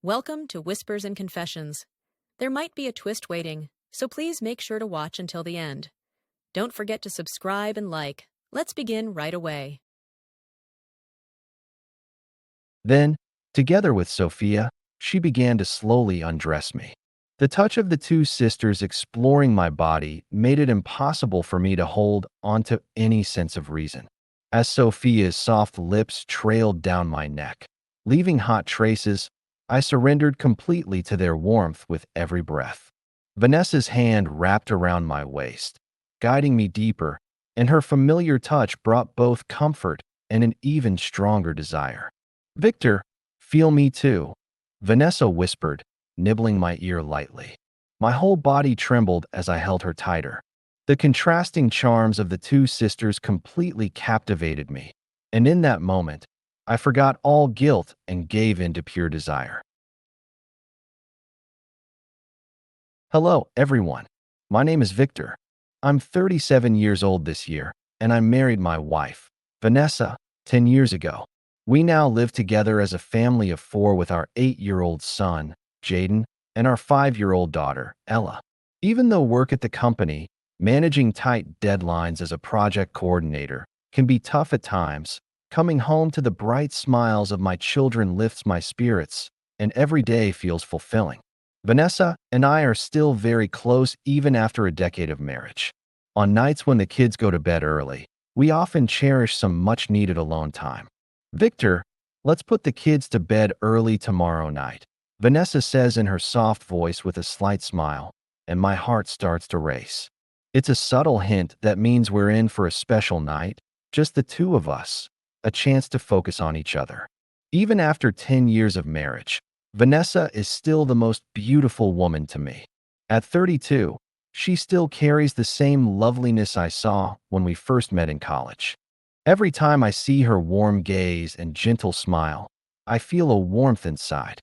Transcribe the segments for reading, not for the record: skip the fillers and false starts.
Welcome to Whispers and Confessions. There might be a twist waiting, so please make sure to watch until the end. Don't forget to subscribe and like. Let's begin right away. Then, together with Sophia, she began to slowly undress me. The touch of the two sisters exploring my body made it impossible for me to hold onto any sense of reason. As Sophia's soft lips trailed down my neck, leaving hot traces, I surrendered completely to their warmth with every breath. Vanessa's hand wrapped around my waist, guiding me deeper, and her familiar touch brought both comfort and an even stronger desire. "Victor, feel me too," Vanessa whispered, nibbling my ear lightly. My whole body trembled as I held her tighter. The contrasting charms of the two sisters completely captivated me, and in that moment, I forgot all guilt and gave in to pure desire. Hello, everyone. My name is Victor. I'm 37 years old this year, and I married my wife, Vanessa, 10 years ago. We now live together as a family of four with our 8-year-old son, Jaden, and our 5-year-old daughter, Ella. Even though work at the company, managing tight deadlines as a project coordinator, can be tough at times, coming home to the bright smiles of my children lifts my spirits, and every day feels fulfilling. Vanessa and I are still very close even after a decade of marriage. On nights when the kids go to bed early, we often cherish some much-needed alone time. "Victor, let's put the kids to bed early tomorrow night," Vanessa says in her soft voice with a slight smile, and my heart starts to race. It's a subtle hint that means we're in for a special night, just the two of us, a chance to focus on each other. Even after 10 years of marriage, Vanessa is still the most beautiful woman to me. At 32, she still carries the same loveliness I saw when we first met in college. Every time I see her warm gaze and gentle smile, I feel a warmth inside.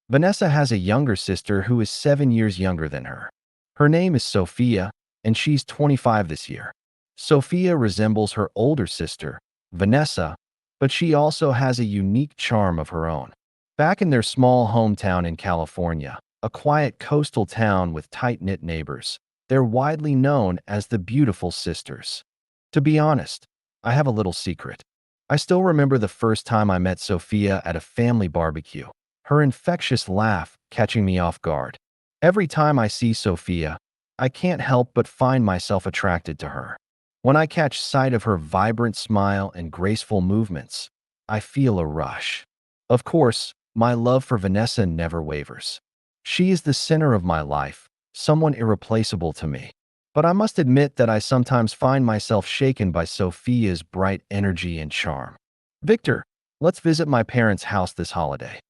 Vanessa has a younger sister who is 7 years younger than her. Her name is Sophia, and she's 25 this year. Sophia resembles her older sister, Vanessa, but she also has a unique charm of her own. Back in their small hometown in California, a quiet coastal town with tight-knit neighbors, they're widely known as the Beautiful Sisters. To be honest, I have a little secret. I still remember the first time I met Sophia at a family barbecue, her infectious laugh catching me off guard. Every time I see Sophia, I can't help but find myself attracted to her. When I catch sight of her vibrant smile and graceful movements, I feel a rush. Of course, my love for Vanessa never wavers. She is the center of my life, someone irreplaceable to me. But I must admit that I sometimes find myself shaken by Sophia's bright energy and charm. "Victor, let's visit my parents' house this holiday.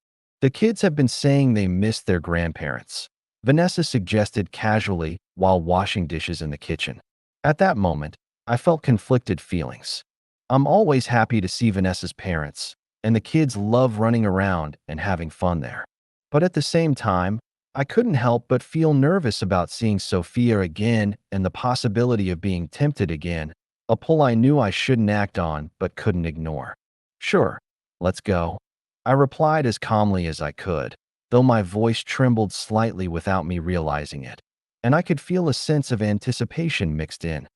The kids have been saying they miss their grandparents," Vanessa suggested casually while washing dishes in the kitchen. At that moment, I felt conflicted feelings. I'm always happy to see Vanessa's parents, and the kids love running around and having fun there. But at the same time, I couldn't help but feel nervous about seeing Sophia again and the possibility of being tempted again, a pull I knew I shouldn't act on but couldn't ignore. "Sure, let's go," I replied as calmly as I could, though my voice trembled slightly without me realizing it, and I could feel a sense of anticipation mixed in.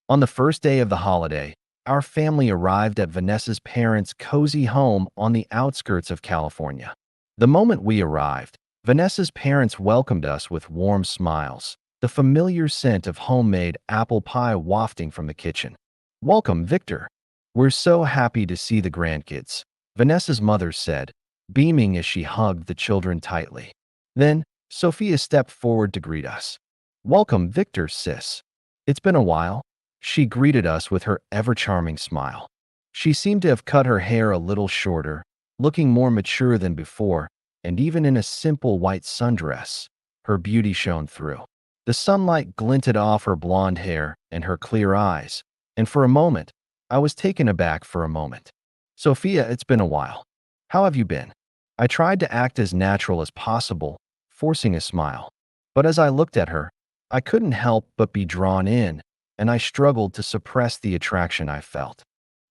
On the first day of the holiday, our family arrived at Vanessa's parents' cozy home on the outskirts of California. The moment we arrived, Vanessa's parents welcomed us with warm smiles, the familiar scent of homemade apple pie wafting from the kitchen. "Welcome, Victor. We're so happy to see the grandkids," Vanessa's mother said, beaming as she hugged the children tightly. Then, Sophia stepped forward to greet us. "Welcome, Victor, sis. It's been a while," she greeted us with her ever-charming smile. She seemed to have cut her hair a little shorter, looking more mature than before, and even in a simple white sundress, her beauty shone through. The sunlight glinted off her blonde hair and her clear eyes, and for a moment, I was taken aback for a moment. "Sophia, it's been a while. How have you been?" I tried to act as natural as possible, forcing a smile. But as I looked at her, I couldn't help but be drawn in, and I struggled to suppress the attraction I felt.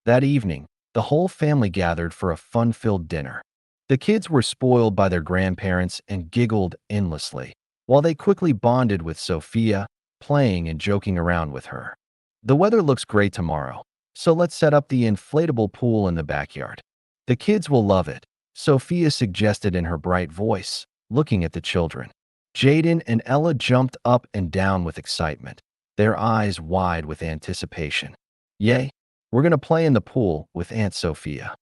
That evening, the whole family gathered for a fun-filled dinner. The kids were spoiled by their grandparents and giggled endlessly, while they quickly bonded with Sophia, playing and joking around with her. The weather looks great tomorrow, so let's set up the inflatable pool in the backyard. The kids will love it, Sophia suggested in her bright voice, looking at the children. Jaden and Ella jumped up and down with excitement, their eyes wide with anticipation. Yay, we're going to play in the pool with Aunt Sophia.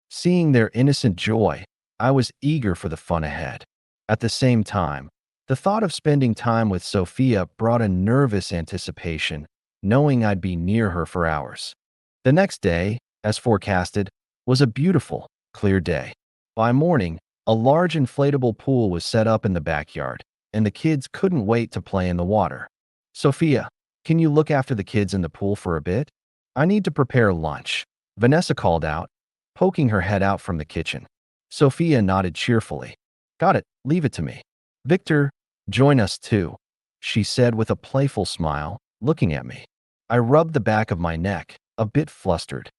Seeing their innocent joy, I was eager for the fun ahead. At the same time, the thought of spending time with Sophia brought a nervous anticipation, knowing I'd be near her for hours. The next day, as forecasted, was a beautiful, clear day. By morning, a large inflatable pool was set up in the backyard, and the kids couldn't wait to play in the water. Sophia, can you look after the kids in the pool for a bit? I need to prepare lunch, Vanessa called out, poking her head out from the kitchen. Sophia nodded cheerfully. Got it, leave it to me. Victor, join us too, she said with a playful smile, looking at me. I rubbed the back of my neck, a bit flustered.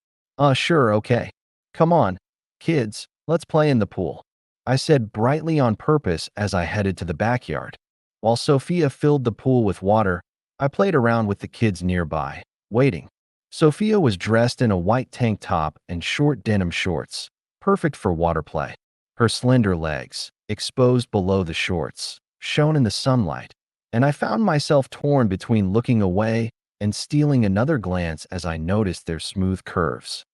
Sure, okay. Come on, kids, let's play in the pool, I said brightly on purpose as I headed to the backyard. While Sophia filled the pool with water, I played around with the kids nearby, waiting. Sophia was dressed in a white tank top and short denim shorts, perfect for water play. Her slender legs, exposed below the shorts, shone in the sunlight, and I found myself torn between looking away and stealing another glance as I noticed their smooth curves.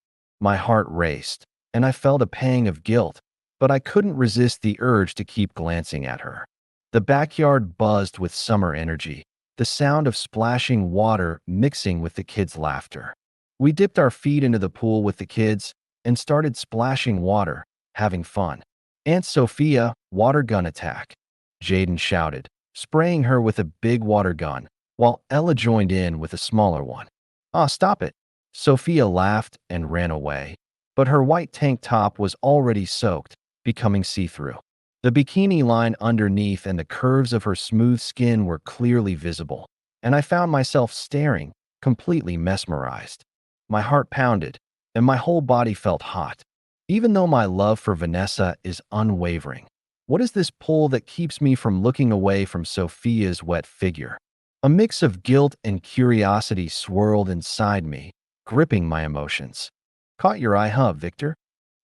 My heart raced, and I felt a pang of guilt, but I couldn't resist the urge to keep glancing at her. The backyard buzzed with summer energy, the sound of splashing water mixing with the kids' laughter. We dipped our feet into the pool with the kids and started splashing water, having fun. Aunt Sophia, water gun attack, Jaden shouted, spraying her with a big water gun, while Ella joined in with a smaller one. Stop it. Sophia laughed and ran away, but her white tank top was already soaked, becoming see-through. The bikini line underneath and the curves of her smooth skin were clearly visible, and I found myself staring, completely mesmerized. My heart pounded, and my whole body felt hot. Even though my love for Vanessa is unwavering, what is this pull that keeps me from looking away from Sophia's wet figure? A mix of guilt and curiosity swirled inside me, gripping my emotions. Caught your eye, huh, Victor?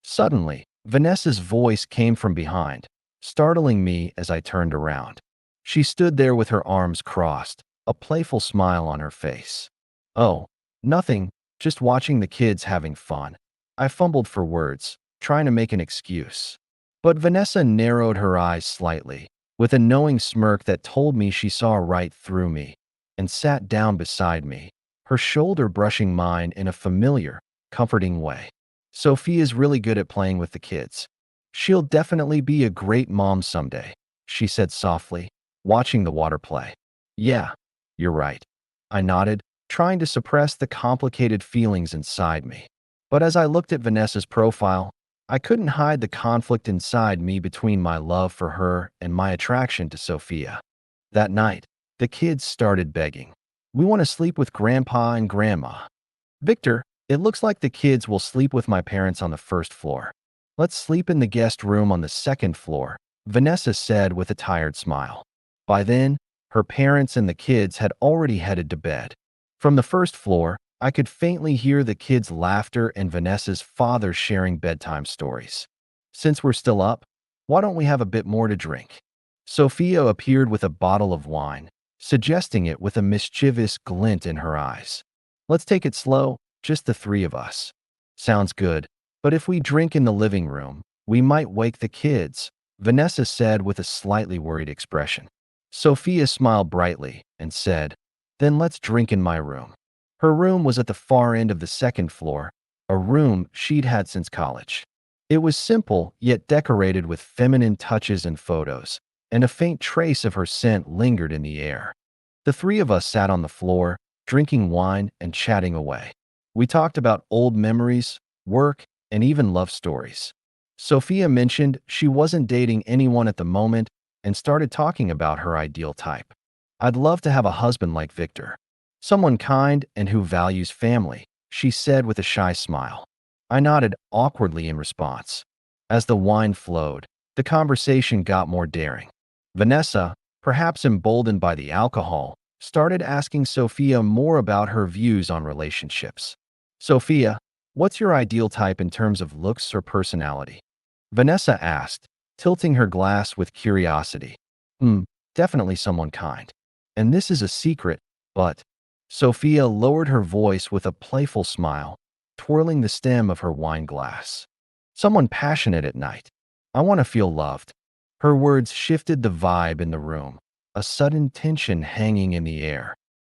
Suddenly, Vanessa's voice came from behind, startling me as I turned around. She stood there with her arms crossed, a playful smile on her face. Oh, nothing, just watching the kids having fun. I fumbled for words, trying to make an excuse. But Vanessa narrowed her eyes slightly, with a knowing smirk that told me she saw right through me, and sat down beside me, her shoulder brushing mine in a familiar, comforting way. Sophia's really good at playing with the kids. She'll definitely be a great mom someday, she said softly, watching the water play. Yeah, you're right. I nodded, trying to suppress the complicated feelings inside me. But as I looked at Vanessa's profile, I couldn't hide the conflict inside me between my love for her and my attraction to Sophia. That night, the kids started begging. We want to sleep with Grandpa and Grandma. Victor, it looks like the kids will sleep with my parents on the first floor. Let's sleep in the guest room on the second floor, Vanessa said with a tired smile. By then, her parents and the kids had already headed to bed. From the first floor, I could faintly hear the kids' laughter and Vanessa's father sharing bedtime stories. Since we're still up, why don't we have a bit more to drink? Sophia appeared with a bottle of wine, suggesting it with a mischievous glint in her eyes. Let's take it slow, just the three of us. Sounds good, but if we drink in the living room, we might wake the kids, Vanessa said with a slightly worried expression. Sophia smiled brightly and said, Then let's drink in my room. Her room was at the far end of the second floor, a room she'd had since college. It was simple, yet decorated with feminine touches and photos, and a faint trace of her scent lingered in the air. The three of us sat on the floor, drinking wine and chatting away. We talked about old memories, work, and even love stories. Sophia mentioned she wasn't dating anyone at the moment and started talking about her ideal type. I'd love to have a husband like Victor. Someone kind and who values family, she said with a shy smile. I nodded awkwardly in response. As the wine flowed, the conversation got more daring. Vanessa, perhaps emboldened by the alcohol, started asking Sophia more about her views on relationships. Sophia, what's your ideal type in terms of looks or personality? Vanessa asked, tilting her glass with curiosity. Definitely someone kind. And this is a secret, but… Sophia lowered her voice with a playful smile, twirling the stem of her wine glass. Someone passionate at night. I want to feel loved. Her words shifted the vibe in the room, a sudden tension hanging in the air.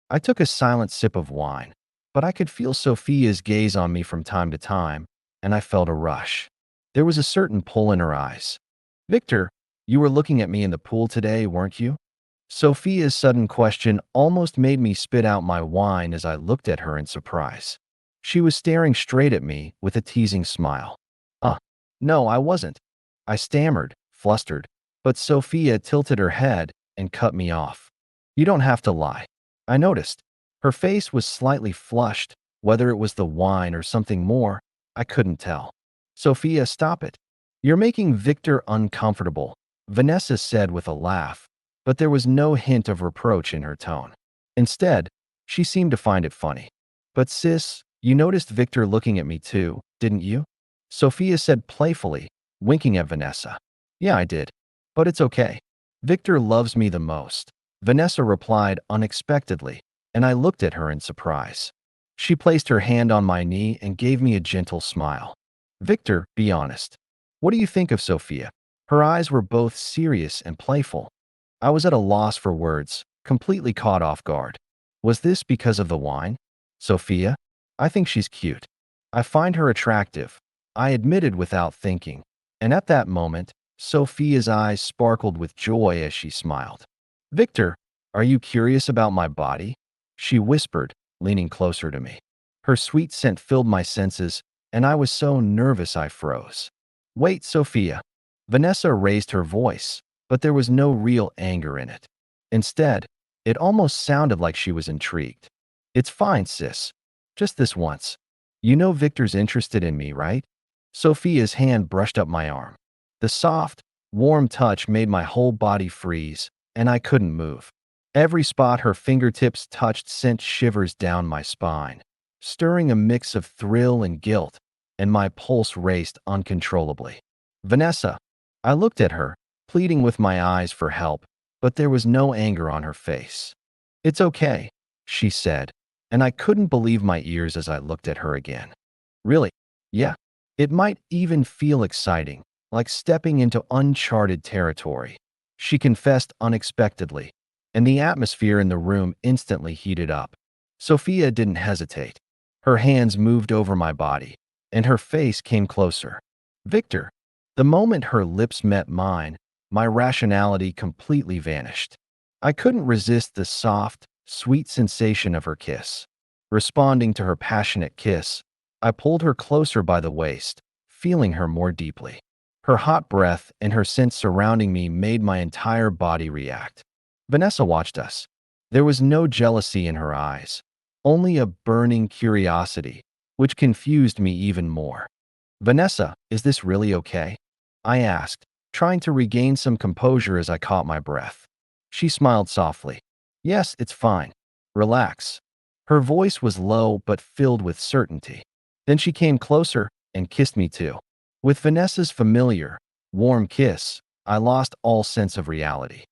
I took a silent sip of wine, but I could feel Sophia's gaze on me from time to time, and I felt a rush. There was a certain pull in her eyes. Victor, you were looking at me in the pool today, weren't you? Sophia's sudden question almost made me spit out my wine as I looked at her in surprise. She was staring straight at me with a teasing smile. No, I wasn't. I stammered, flustered, but Sophia tilted her head and cut me off. You don't have to lie. I noticed. Her face was slightly flushed, whether it was the wine or something more, I couldn't tell. Sophia, stop it. You're making Victor uncomfortable, Vanessa said with a laugh, but there was no hint of reproach in her tone. Instead, she seemed to find it funny. But sis, you noticed Victor looking at me too, didn't you? Sophia said playfully, winking at Vanessa. Yeah, I did. But it's okay. Victor loves me the most, Vanessa replied unexpectedly, and I looked at her in surprise. She placed her hand on my knee and gave me a gentle smile. Victor, be honest. What do you think of Sophia? Her eyes were both serious and playful. I was at a loss for words, completely caught off guard. Was this because of the wine? Sophia, I think she's cute. I find her attractive, I admitted without thinking, and at that moment, Sophia's eyes sparkled with joy as she smiled. Victor, are you curious about my body? She whispered, leaning closer to me. Her sweet scent filled my senses, and I was so nervous I froze. Wait, Sophia. Vanessa raised her voice, but there was no real anger in it. Instead, it almost sounded like she was intrigued. It's fine, sis. Just this once. You know Victor's interested in me, right? Sophia's hand brushed up my arm. The soft, warm touch made my whole body freeze, and I couldn't move. Every spot her fingertips touched sent shivers down my spine, stirring a mix of thrill and guilt, and my pulse raced uncontrollably. Vanessa, I looked at her, pleading with my eyes for help, but there was no anger on her face. It's okay, she said, and I couldn't believe my ears as I looked at her again. Really? Yeah. It might even feel exciting, like stepping into uncharted territory. She confessed unexpectedly, and the atmosphere in the room instantly heated up. Sophia didn't hesitate. Her hands moved over my body, and her face came closer. Victor, the moment her lips met mine, my rationality completely vanished. I couldn't resist the soft, sweet sensation of her kiss. Responding to her passionate kiss, I pulled her closer by the waist, feeling her more deeply. Her hot breath and her scent surrounding me made my entire body react. Vanessa watched us. There was no jealousy in her eyes, only a burning curiosity, which confused me even more. Vanessa, is this really okay? I asked, trying to regain some composure as I caught my breath. She smiled softly. Yes, it's fine. Relax. Her voice was low but filled with certainty. Then she came closer and kissed me too. With Vanessa's familiar, warm kiss, I lost all sense of reality.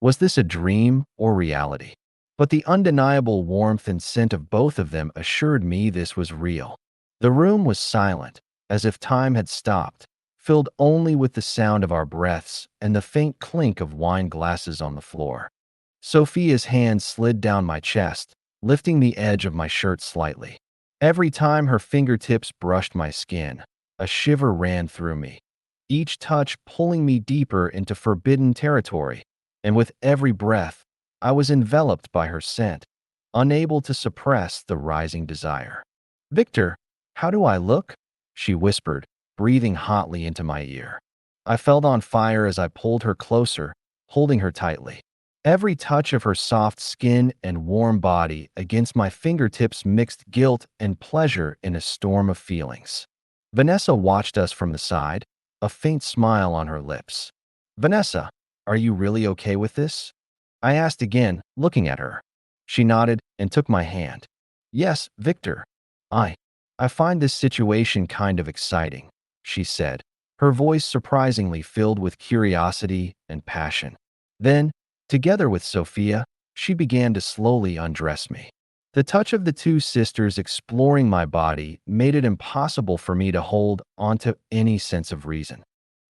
Was this a dream or reality? But the undeniable warmth and scent of both of them assured me this was real. The room was silent, as if time had stopped, filled only with the sound of our breaths and the faint clink of wine glasses on the floor. Sophia's hand slid down my chest, lifting the edge of my shirt slightly. Every time her fingertips brushed my skin, a shiver ran through me, each touch pulling me deeper into forbidden territory, and with every breath, I was enveloped by her scent, unable to suppress the rising desire. Victor, how do I look? She whispered, breathing hotly into my ear. I felt on fire as I pulled her closer, holding her tightly. Every touch of her soft skin and warm body against my fingertips mixed guilt and pleasure in a storm of feelings. Vanessa watched us from the side, a faint smile on her lips. Vanessa, are you really okay with this? I asked again, looking at her. She nodded and took my hand. Yes, Victor. I. I find this situation kind of exciting, she said, her voice surprisingly filled with curiosity and passion. Then, together with Sophia, she began to slowly undress me. The touch of the two sisters exploring my body made it impossible for me to hold onto any sense of reason.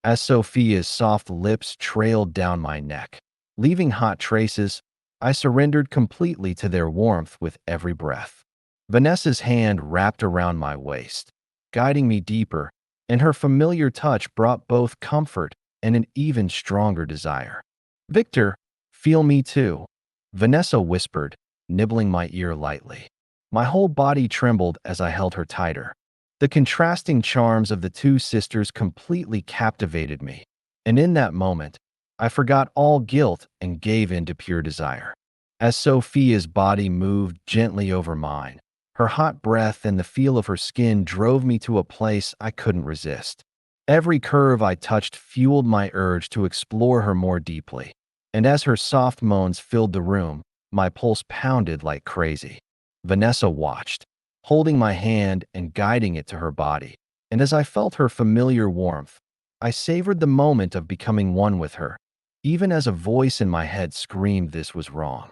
As Sophia's soft lips trailed down my neck, leaving hot traces, I surrendered completely to their warmth with every breath. Vanessa's hand wrapped around my waist, guiding me deeper, and her familiar touch brought both comfort and an even stronger desire. Victor, feel me too, Vanessa whispered, nibbling my ear lightly. My whole body trembled as I held her tighter. The contrasting charms of the two sisters completely captivated me, and in that moment, I forgot all guilt and gave in to pure desire. As Sophia's body moved gently over mine, her hot breath and the feel of her skin drove me to a place I couldn't resist. Every curve I touched fueled my urge to explore her more deeply, and as her soft moans filled the room, my pulse pounded like crazy. Vanessa watched, holding my hand and guiding it to her body, and as I felt her familiar warmth, I savored the moment of becoming one with her, even as a voice in my head screamed this was wrong.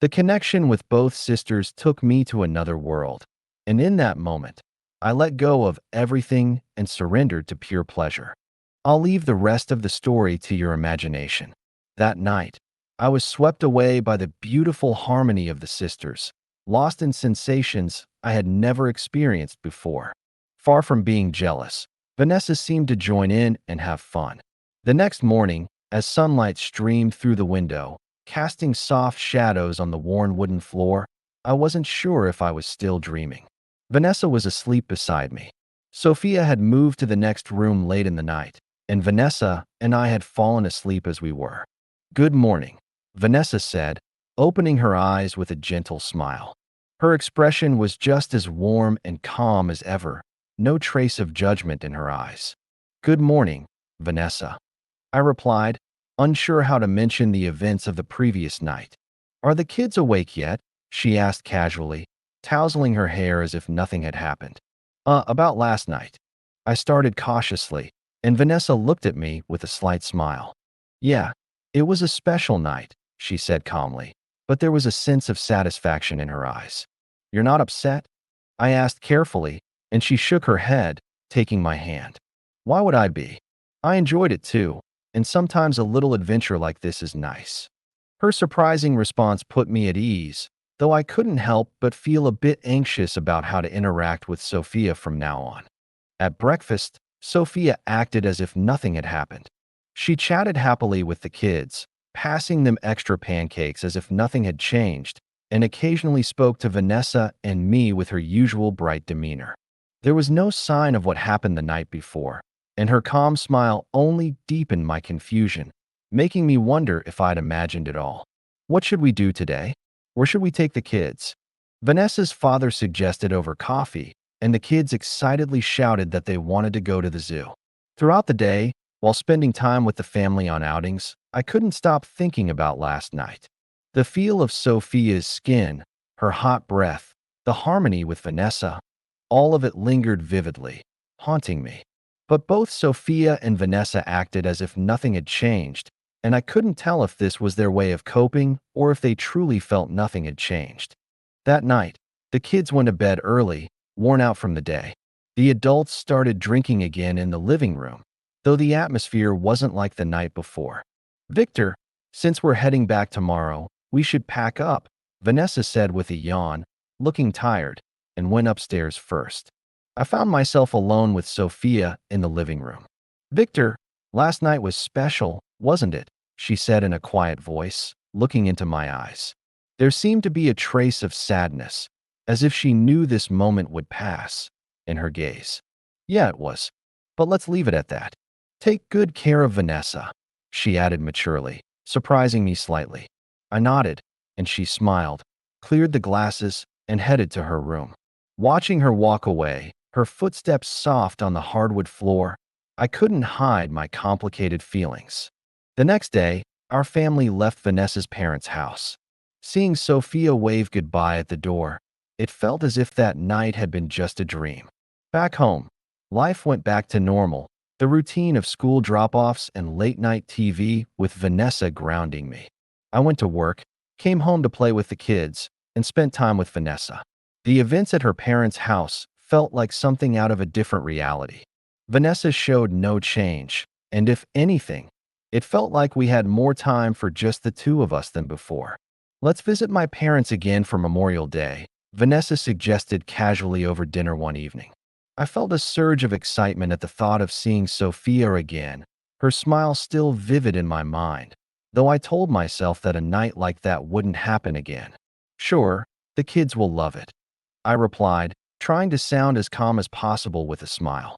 The connection with both sisters took me to another world, and in that moment, I let go of everything and surrendered to pure pleasure. I'll leave the rest of the story to your imagination. That night, I was swept away by the beautiful harmony of the sisters, lost in sensations I had never experienced before. Far from being jealous, Vanessa seemed to join in and have fun. The next morning, as sunlight streamed through the window, casting soft shadows on the worn wooden floor, I wasn't sure if I was still dreaming. Vanessa was asleep beside me. Sophia had moved to the next room late in the night, and Vanessa and I had fallen asleep as we were. Good morning, Vanessa said, opening her eyes with a gentle smile. Her expression was just as warm and calm as ever, no trace of judgment in her eyes. Good morning, Vanessa, I replied, unsure how to mention the events of the previous night. Are the kids awake yet? She asked casually, tousling her hair as if nothing had happened. About last night. I started cautiously, and Vanessa looked at me with a slight smile. Yeah, it was a special night, she said calmly, but there was a sense of satisfaction in her eyes. You're not upset? I asked carefully, and she shook her head, taking my hand. Why would I be? I enjoyed it too, and sometimes a little adventure like this is nice. Her surprising response put me at ease, though I couldn't help but feel a bit anxious about how to interact with Sophia from now on. At breakfast, Sophia acted as if nothing had happened. She chatted happily with the kids, passing them extra pancakes as if nothing had changed, and occasionally spoke to Vanessa and me with her usual bright demeanor. There was no sign of what happened the night before, and her calm smile only deepened my confusion, making me wonder if I'd imagined it all. What should we do today? Where should we take the kids? Vanessa's father suggested over coffee, and the kids excitedly shouted that they wanted to go to the zoo. Throughout the day, while spending time with the family on outings, I couldn't stop thinking about last night. The feel of Sophia's skin, her hot breath, the harmony with Vanessa, all of it lingered vividly, haunting me. But both Sophia and Vanessa acted as if nothing had changed, and I couldn't tell if this was their way of coping or if they truly felt nothing had changed. That night, the kids went to bed early, worn out from the day. The adults started drinking again in the living room, though the atmosphere wasn't like the night before. Victor, since we're heading back tomorrow, we should pack up, Vanessa said with a yawn, looking tired, and went upstairs first. I found myself alone with Sophia in the living room. Victor, last night was special, wasn't it? She said in a quiet voice, looking into my eyes. There seemed to be a trace of sadness, as if she knew this moment would pass, in her gaze. Yeah, it was. But let's leave it at that. Take good care of Vanessa, she added maturely, surprising me slightly. I nodded, and she smiled, cleared the glasses, and headed to her room. Watching her walk away, her footsteps soft on the hardwood floor, I couldn't hide my complicated feelings. The next day, our family left Vanessa's parents' house. Seeing Sophia wave goodbye at the door, it felt as if that night had been just a dream. Back home, life went back to normal, the routine of school drop-offs and late-night TV with Vanessa grounding me. I went to work, came home to play with the kids, and spent time with Vanessa. The events at her parents' house felt like something out of a different reality. Vanessa showed no change, and if anything, it felt like we had more time for just the two of us than before. "Let's visit my parents again for Memorial Day," Vanessa suggested casually over dinner one evening. I felt a surge of excitement at the thought of seeing Sophia again, her smile still vivid in my mind, though I told myself that a night like that wouldn't happen again. "Sure, the kids will love it," I replied, trying to sound as calm as possible with a smile.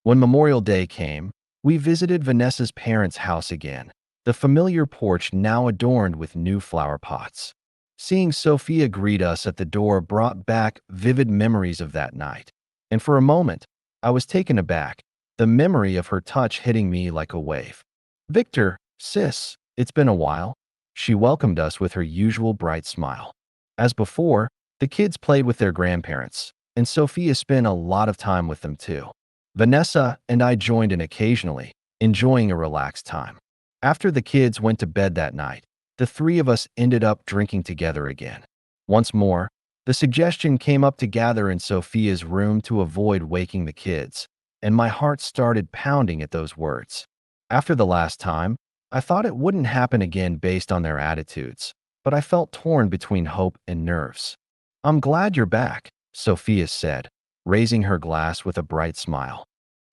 When Memorial Day came, we visited Vanessa's parents' house again, the familiar porch now adorned with new flower pots. Seeing Sophia greet us at the door brought back vivid memories of that night. And for a moment, I was taken aback, the memory of her touch hitting me like a wave. "Victor, sis, it's been a while." She welcomed us with her usual bright smile. As before, the kids played with their grandparents, and Sophia spent a lot of time with them too. Vanessa and I joined in occasionally, enjoying a relaxed time. After the kids went to bed that night, the three of us ended up drinking together again. Once more, the suggestion came up to gather in Sophia's room to avoid waking the kids, and my heart started pounding at those words. After the last time, I thought it wouldn't happen again based on their attitudes, but I felt torn between hope and nerves. "I'm glad you're back," Sophia said, raising her glass with a bright smile.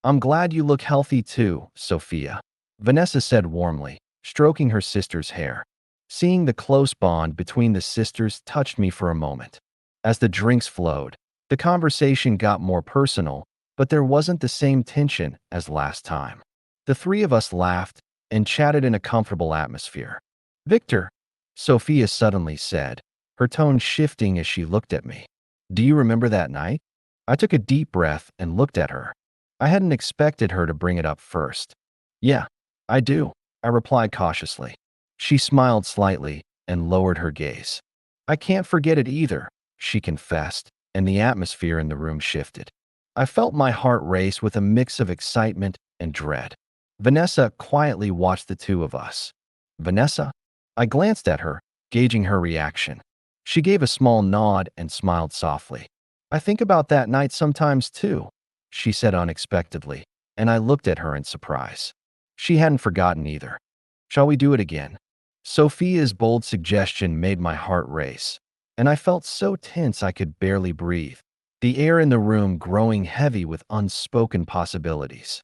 "I'm glad you look healthy too, Sophia," Vanessa said warmly, stroking her sister's hair. Seeing the close bond between the sisters touched me for a moment. As the drinks flowed, the conversation got more personal, but there wasn't the same tension as last time. The three of us laughed and chatted in a comfortable atmosphere. "Victor," Sophia suddenly said, her tone shifting as she looked at me. "Do you remember that night?" I took a deep breath and looked at her. I hadn't expected her to bring it up first. "Yeah, I do," I replied cautiously. She smiled slightly and lowered her gaze. "I can't forget it either," she confessed, and the atmosphere in the room shifted. I felt my heart race with a mix of excitement and dread. Vanessa quietly watched the two of us. "Vanessa?" I glanced at her, gauging her reaction. She gave a small nod and smiled softly. "I think about that night sometimes too," she said unexpectedly, and I looked at her in surprise. She hadn't forgotten either. "Shall we do it again?" Sophia's bold suggestion made my heart race, and I felt so tense I could barely breathe, the air in the room growing heavy with unspoken possibilities.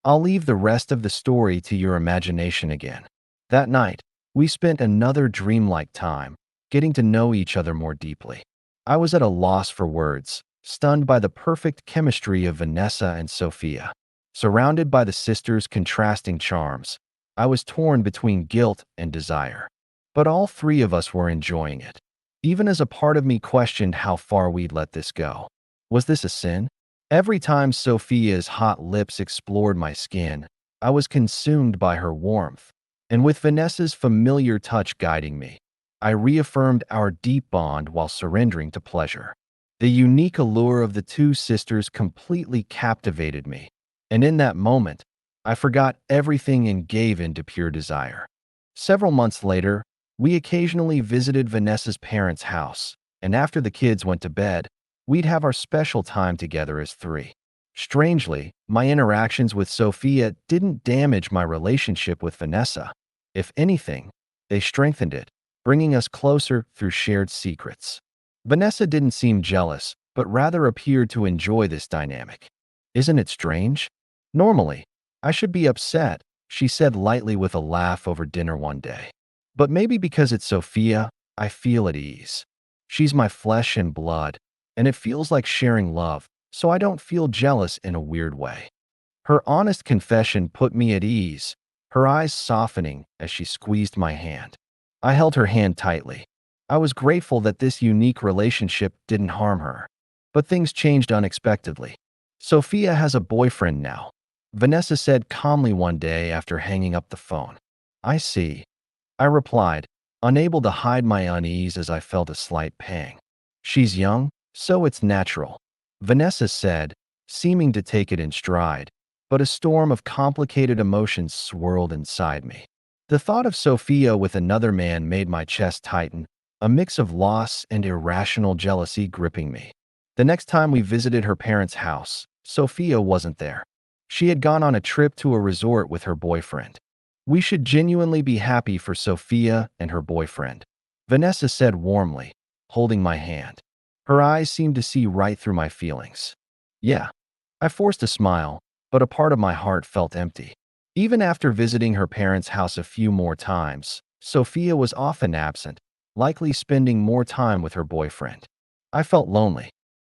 I'll leave the rest of the story to your imagination again. That night, we spent another dreamlike time, getting to know each other more deeply. I was at a loss for words, stunned by the perfect chemistry of Vanessa and Sophia. Surrounded by the sisters' contrasting charms, I was torn between guilt and desire. But all three of us were enjoying it, even as a part of me questioned how far we'd let this go. Was this a sin? Every time Sophia's hot lips explored my skin, I was consumed by her warmth, and with Vanessa's familiar touch guiding me, I reaffirmed our deep bond while surrendering to pleasure. The unique allure of the two sisters completely captivated me, and in that moment, I forgot everything and gave in to pure desire. Several months later, we occasionally visited Vanessa's parents' house, and after the kids went to bed, we'd have our special time together as three. Strangely, my interactions with Sophia didn't damage my relationship with Vanessa. If anything, they strengthened it, bringing us closer through shared secrets. Vanessa didn't seem jealous, but rather appeared to enjoy this dynamic. "Isn't it strange? Normally, I should be upset," she said lightly with a laugh over dinner one day. "But maybe because it's Sophia, I feel at ease. She's my flesh and blood, and it feels like sharing love, so I don't feel jealous in a weird way." Her honest confession put me at ease, her eyes softening as she squeezed my hand. I held her hand tightly. I was grateful that this unique relationship didn't harm her. But things changed unexpectedly. Sophia has a boyfriend now. Vanessa said calmly one day after hanging up the phone. I see. I replied, unable to hide my unease as I felt a slight pang. She's young, so it's natural, Vanessa said, seeming to take it in stride, but a storm of complicated emotions swirled inside me. The thought of Sophia with another man made my chest tighten, a mix of loss and irrational jealousy gripping me. The next time we visited her parents' house, Sophia wasn't there. She had gone on a trip to a resort with her boyfriend. We should genuinely be happy for Sophia and her boyfriend, Vanessa said warmly, holding my hand. Her eyes seemed to see right through my feelings. Yeah, I forced a smile, but a part of my heart felt empty. Even after visiting her parents' house a few more times, Sophia was often absent, likely spending more time with her boyfriend. I felt lonely.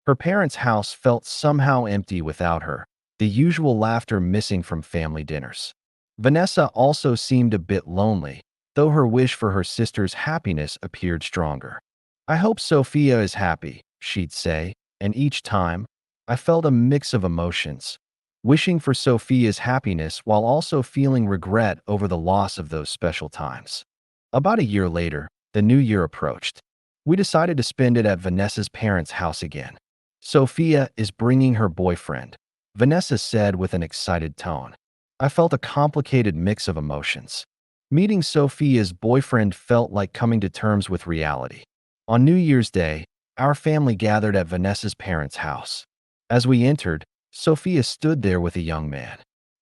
Her parents' house felt somehow empty without her, the usual laughter missing from family dinners. Vanessa also seemed a bit lonely, though her wish for her sister's happiness appeared stronger. I hope Sophia is happy, she'd say, and each time, I felt a mix of emotions, wishing for Sophia's happiness while also feeling regret over the loss of those special times. About a year later, the new year approached. We decided to spend it at Vanessa's parents' house again. Sophia is bringing her boyfriend, Vanessa said with an excited tone. I felt a complicated mix of emotions. Meeting Sophia's boyfriend felt like coming to terms with reality. On New Year's Day, our family gathered at Vanessa's parents' house. As we entered, Sophia stood there with a young man.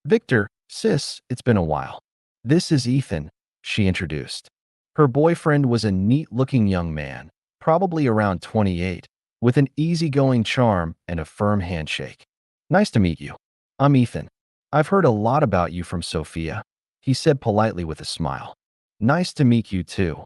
Victor, sis, it's been a while. This is Ethan, she introduced. Her boyfriend was a neat-looking young man, probably around 28, with an easygoing charm and a firm handshake. Nice to meet you. I'm Ethan. I've heard a lot about you from Sophia, he said politely with a smile. Nice to meet you too,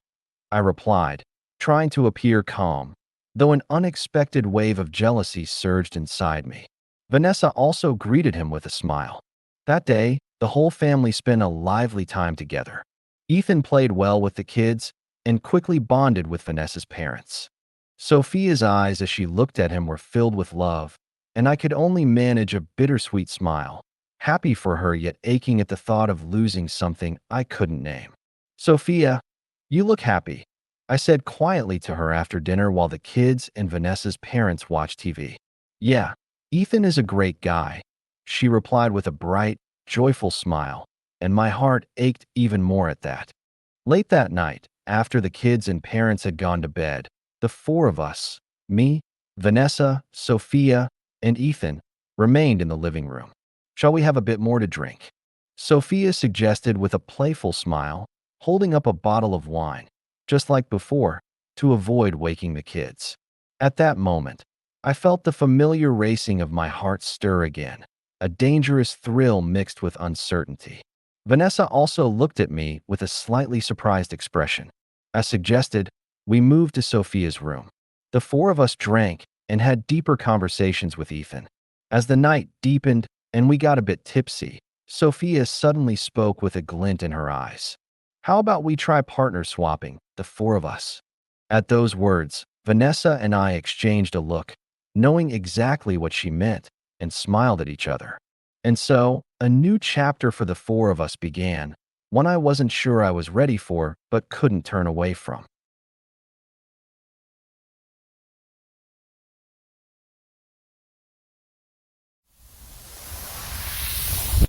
I replied, trying to appear calm, though an unexpected wave of jealousy surged inside me. Vanessa also greeted him with a smile. That day, the whole family spent a lively time together. Ethan played well with the kids and quickly bonded with Vanessa's parents. Sophia's eyes as she looked at him were filled with love, and I could only manage a bittersweet smile, happy for her yet aching at the thought of losing something I couldn't name. Sophia, you look happy, I said quietly to her after dinner while the kids and Vanessa's parents watched TV. Yeah, Ethan is a great guy, she replied with a bright, joyful smile, and my heart ached even more at that. Late that night, after the kids and parents had gone to bed, the four of us, me, Vanessa, Sophia, and Ethan, remained in the living room. Shall we have a bit more to drink? Sophia suggested with a playful smile, holding up a bottle of wine, just like before, to avoid waking the kids. At that moment, I felt the familiar racing of my heart stir again, a dangerous thrill mixed with uncertainty. Vanessa also looked at me with a slightly surprised expression. As suggested, we moved to Sophia's room. The four of us drank and had deeper conversations with Ethan. As the night deepened and we got a bit tipsy, Sophia suddenly spoke with a glint in her eyes. How about we try partner swapping, the four of us? At those words, Vanessa and I exchanged a look, knowing exactly what she meant, and smiled at each other. And so, a new chapter for the four of us began, one I wasn't sure I was ready for but couldn't turn away from.